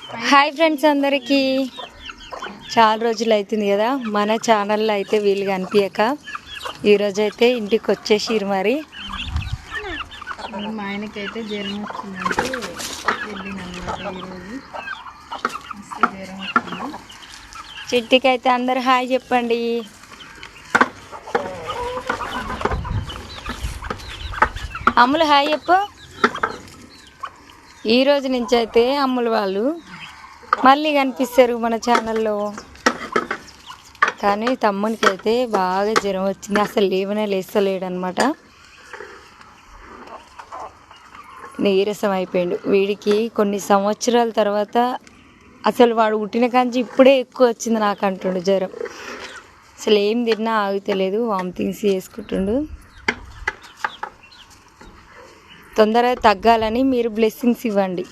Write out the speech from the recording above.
Hi friends, అందరికీ చాలా రోజులు అవుతుంది కదా మన ఛానల్లో అయితే వీళ్ళు కనిపించక ఈరోజు అయితే ఇంటికి వచ్చేసిరు. మరి మా ఆయనకైతే జ్వరం వచ్చిందంటే వెళ్ళినమాట ఈరోజు. జ్వరం వచ్చింది. చిట్టికి అయితే అందరు హాయ్ చెప్పండి. అమ్ములు హాయ్ చెప్పు. ఈరోజు నుంచి అయితే అమ్ములు వాళ్ళు మళ్ళీ కనిపిస్తారు మన ఛానల్లో. కానీ తమ్మునికి అయితే బాగా జ్వరం వచ్చింది, అసలు లేవనే లేస్తలేడనమాట. నీరసం అయిపోయాడు. వీడికి కొన్ని సంవత్సరాల తర్వాత అసలు వాడు పుట్టిన కాంచి ఇప్పుడే ఎక్కువ వచ్చింది నాకు అంటుండు జ్వరం. అసలు ఏం తిన్నా ఆగుతలేదు, వామిటింగ్స్ చేసుకుంటుండు. తొందరగా తగ్గాలని మీరు బ్లెస్సింగ్స్ ఇవ్వండి.